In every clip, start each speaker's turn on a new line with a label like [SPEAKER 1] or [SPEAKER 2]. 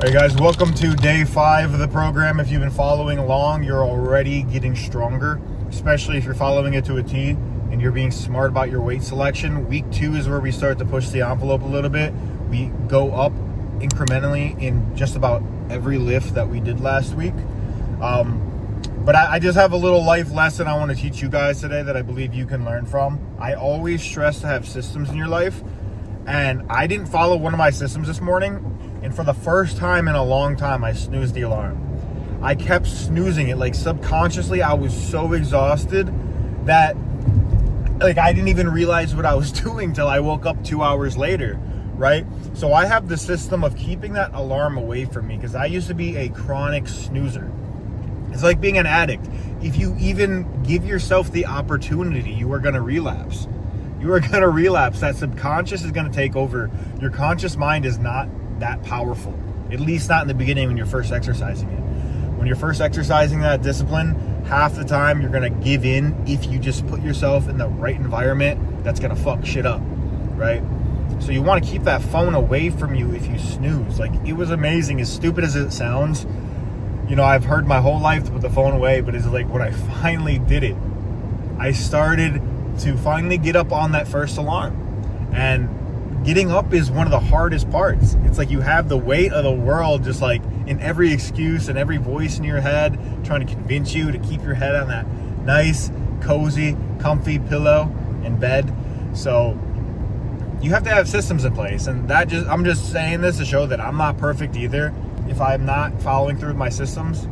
[SPEAKER 1] Hey guys, welcome to day 5 of the program. If you've been following along, you're already getting stronger, especially if you're following it to a T and you're being smart about your weight selection. Week 2 is where we start to push the envelope a little bit. We go up incrementally in just about every lift that we did last week. But I just have a little life lesson I want to teach you guys today that I believe you can learn from. I always stress to have systems in your life, and I didn't follow one of my systems this morning. And for the first time in a long time, I snoozed the alarm. I kept snoozing it, like subconsciously. I was so exhausted that I didn't even realize what I was doing till I woke up 2 hours later, right? So I have the system of keeping that alarm away from me because I used to be a chronic snoozer. It's like being an addict. If you even give yourself the opportunity, you are going to relapse. You are going to relapse. That subconscious is going to take over. Your conscious mind is not that powerful, at least not in the beginning when you're first exercising it. When you're first exercising that discipline, half the time you're going to give in if you just put yourself in the right environment that's going to fuck shit up, right? So you want to keep that phone away from you if you snooze. Like, it was amazing, as stupid as it sounds. You know, I've heard my whole life to put the phone away, but it's like when I finally did it, I started to finally get up on that first alarm. And getting up is one of the hardest parts. It's like you have the weight of the world just like in every excuse and every voice in your head trying to convince you to keep your head on that nice, cozy, comfy pillow in bed. So you have to have systems in place. And I'm just saying this to show that I'm not perfect either. If I'm not following through with my systems,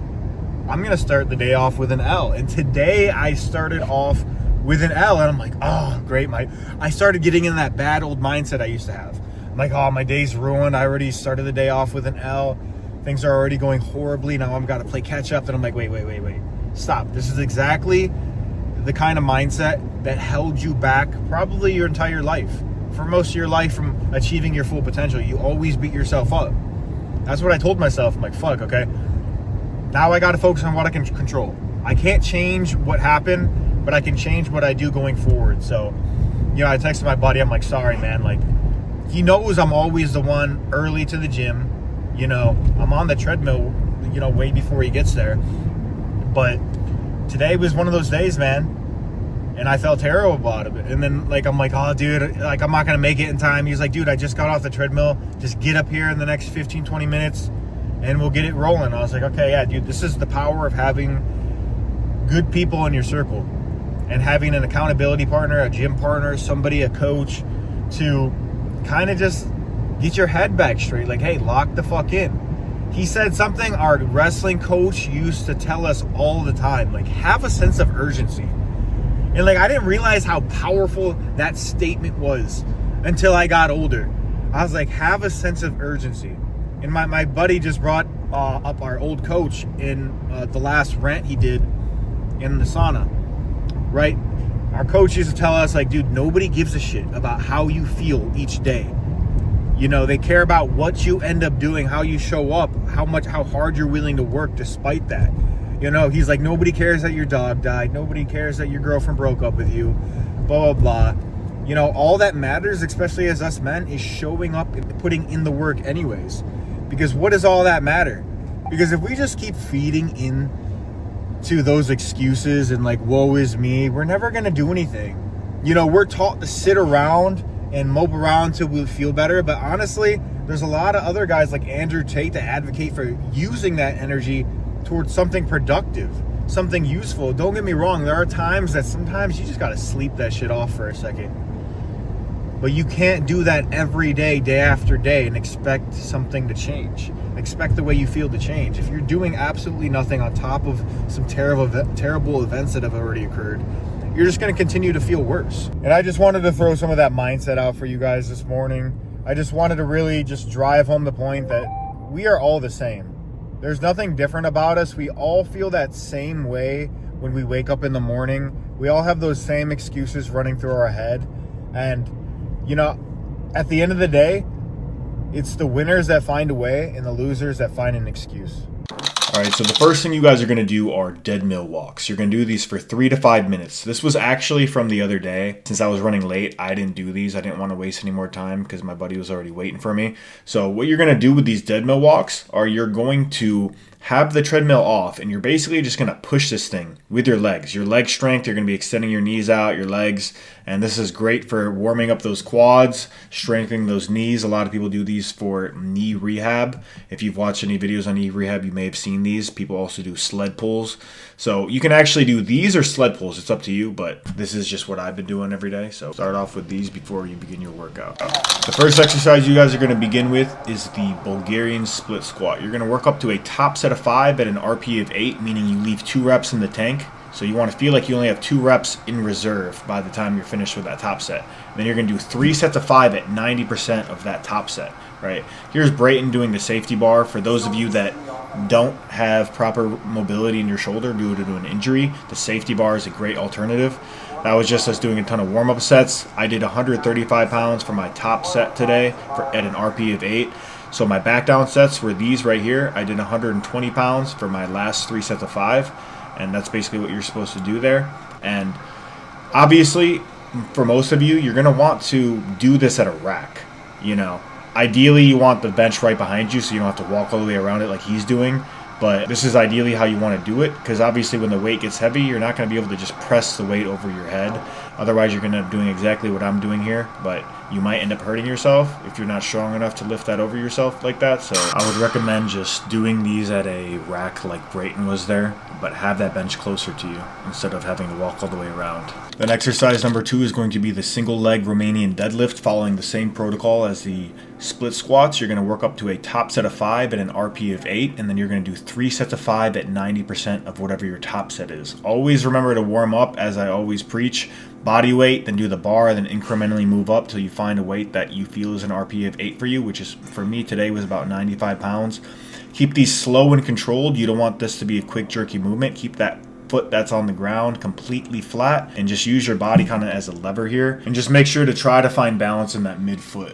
[SPEAKER 1] I'm going to start the day off with an L. And today I started off with an L, and I'm like, oh, great. I started getting in that bad old mindset I used to have. I'm like, oh, my day's ruined. I already started the day off with an L. Things are already going horribly. Now I've got to play catch up. And I'm like, wait. Stop. This is exactly the kind of mindset that held you back probably your entire life. For most of your life from achieving your full potential, you always beat yourself up. That's what I told myself. I'm like, fuck, okay. Now I got to focus on what I can control. I can't change what happened, but I can change what I do going forward. So, you know, I texted my buddy. I'm like, sorry, man. Like, he knows I'm always the one early to the gym. You know, I'm on the treadmill, you know, way before he gets there. But today was one of those days, man. And I felt terrible about it. And then, like, I'm like, oh, dude, like, I'm not going to make it in time. He's like, dude, I just got off the treadmill. Just get up here in the next 15, 20 minutes and we'll get it rolling. I was like, okay, yeah, dude, this is the power of having good people in your circle. And having an accountability partner, a gym partner, somebody, a coach, to kind of just get your head back straight. Like, hey, lock the fuck in. He said something our wrestling coach used to tell us all the time, like, have a sense of urgency. And like, I didn't realize how powerful that statement was until I got older. I was like, have a sense of urgency. And my buddy just brought up our old coach in the last rant he did in the sauna. Right? Our coach used to tell us, like, dude, nobody gives a shit about how you feel each day. You know, they care about what you end up doing, how you show up, how hard you're willing to work despite that. You know, he's like, nobody cares that your dog died. Nobody cares that your girlfriend broke up with you. Blah, blah, blah. You know, all that matters, especially as us men, is showing up and putting in the work anyways. Because what does all that matter? Because if we just keep feeding in to those excuses and like, woe is me, we're never going to do anything. You know, we're taught to sit around and mope around till we feel better. But honestly, there's a lot of other guys like Andrew Tate that advocate for using that energy towards something productive, something useful. Don't get me wrong. There are times that sometimes you just got to sleep that shit off for a second. But you can't do that every day, day after day, and expect something to change. Expect the way you feel to change. If you're doing absolutely nothing on top of some terrible events that have already occurred, you're just going to continue to feel worse. And I just wanted to throw some of that mindset out for you guys this morning. I just wanted to really just drive home the point that we are all the same. There's nothing different about us. We all feel that same way when we wake up in the morning. We all have those same excuses running through our head. And, you know, at the end of the day, it's the winners that find a way and the losers that find an excuse. All right, so the first thing you guys are going to do are dead mill walks. You're going to do these for 3 to 5 minutes. This was actually from the other day. Since I was running late, I didn't do these. I didn't want to waste any more time because my buddy was already waiting for me. So what you're going to do with these dead mill walks are you're going to have the treadmill off, and you're basically just going to push this thing with your legs. Your leg strength, you're going to be extending your knees out, your legs, and this is great for warming up those quads, strengthening those knees. A lot of people do these for knee rehab. If you've watched any videos on knee rehab, you may have seen these. People also do sled pulls. So you can actually do these or sled pulls. It's up to you, but this is just what I've been doing every day. So start off with these before you begin your workout. The first exercise you guys are going to begin with is the Bulgarian split squat. You're going to work up to a top set of 5 at an RP of 8, meaning you leave 2 reps in the tank. So you want to feel like you only have 2 reps in reserve by the time you're finished with that top set. Then you're going to do 3 sets of 5 at 90% of that top set, right? Here's Brayton doing the safety bar. For those of you that don't have proper mobility in your shoulder due to an injury, the safety bar is a great alternative. That was just us doing a ton of warm-up sets. I did 135 pounds for my top set today at an RP of 8. So my back down sets were these right here. I did 120 pounds for my last 3 sets of 5. And that's basically what you're supposed to do there. And obviously, for most of you, you're going to want to do this at a rack. You know, ideally, you want the bench right behind you so you don't have to walk all the way around it like he's doing. But this is ideally how you want to do it, because obviously when the weight gets heavy, you're not going to be able to just press the weight over your head. Otherwise, you're going to end up doing exactly what I'm doing here, but you might end up hurting yourself if you're not strong enough to lift that over yourself like that. So I would recommend just doing these at a rack like Brayton was there, but have that bench closer to you instead of having to walk all the way around. Then exercise number 2 is going to be the single leg Romanian deadlift, following the same protocol as the split squats. You're going to work up to a top set of 5 at an RP of 8, and then you're going to do 3 sets of 5 at 90% of whatever your top set is. Always remember to warm up, as I always preach. Body weight, then do the bar, then incrementally move up till you find a weight that you feel is an RP of 8 for you, which is, for me today, was about 95 pounds. Keep these slow and controlled. You don't want this to be a quick jerky movement. Keep that foot that's on the ground completely flat, and just use your body kind of as a lever here, and just make sure to try to find balance in that midfoot.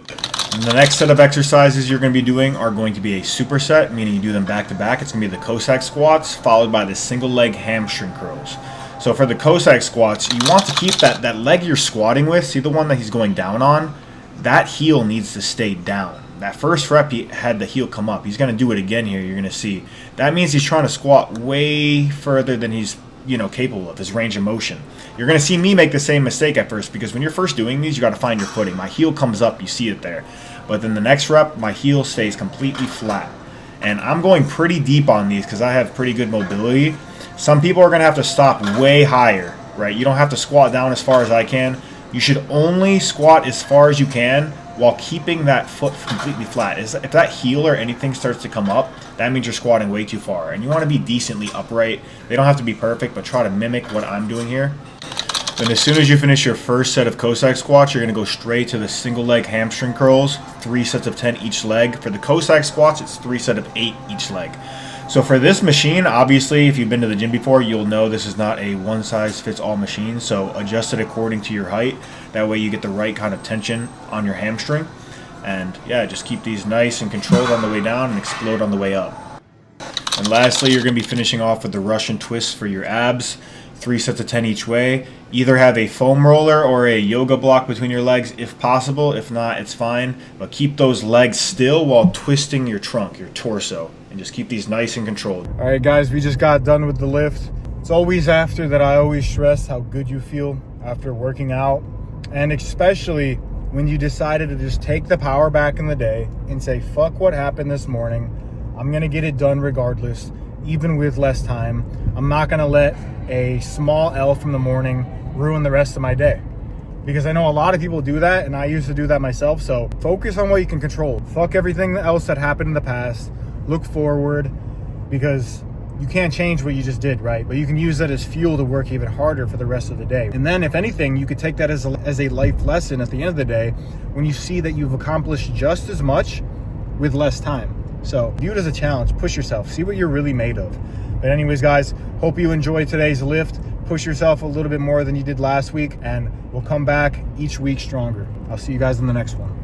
[SPEAKER 1] And the next set of exercises you're going to be doing are going to be a superset, meaning you do them back to back. It's going to be the Cossack squats followed by the single leg hamstring curls. So for the Cossack squats, you want to keep that leg you're squatting with, see the one that he's going down on, that heel needs to stay down. That first rep, he had the heel come up. He's going to do it again here. You're going to see. That means he's trying to squat way further than he's, capable of, his range of motion. You're going to see me make the same mistake at first, because when you're first doing these, you got to find your footing. My heel comes up, you see it there. But then the next rep, my heel stays completely flat. And I'm going pretty deep on these because I have pretty good mobility. Some people are going to have to stop way higher, right? You don't have to squat down as far as I can. You should only squat as far as you can while keeping that foot completely flat. If that heel or anything starts to come up, that means you're squatting way too far. And you want to be decently upright. They don't have to be perfect, but try to mimic what I'm doing here. Then as soon as you finish your first set of Cossack squats, you're going to go straight to the single leg hamstring curls, 3 sets of 10 each leg. For the Cossack squats, it's 3 sets of 8 each leg. So for this machine, obviously, if you've been to the gym before, you'll know this is not a one-size-fits-all machine. So adjust it according to your height. That way you get the right kind of tension on your hamstring. And yeah, just keep these nice and controlled on the way down and explode on the way up. And lastly, you're going to be finishing off with the Russian twist for your abs. 3 sets of 10 each way. Either have a foam roller or a yoga block between your legs if possible. If not, it's fine. But keep those legs still while twisting your trunk, your torso. And just keep these nice and controlled. All right, guys, we just got done with the lift. It's always after that I always stress how good you feel after working out. And especially when you decided to just take the power back in the day and say, fuck what happened this morning. I'm going to get it done regardless, even with less time. I'm not going to let a small L from the morning ruin the rest of my day. Because I know a lot of people do that, and I used to do that myself. So focus on what you can control. Fuck everything else that happened in the past. Look forward, because you can't change what you just did, right? But you can use that as fuel to work even harder for the rest of the day. And then if anything, you could take that as a life lesson at the end of the day when you see that you've accomplished just as much with less time. So view it as a challenge. Push yourself. See what you're really made of. But anyways, guys, hope you enjoyed today's lift. Push yourself a little bit more than you did last week, and we'll come back each week stronger. I'll see you guys in the next one.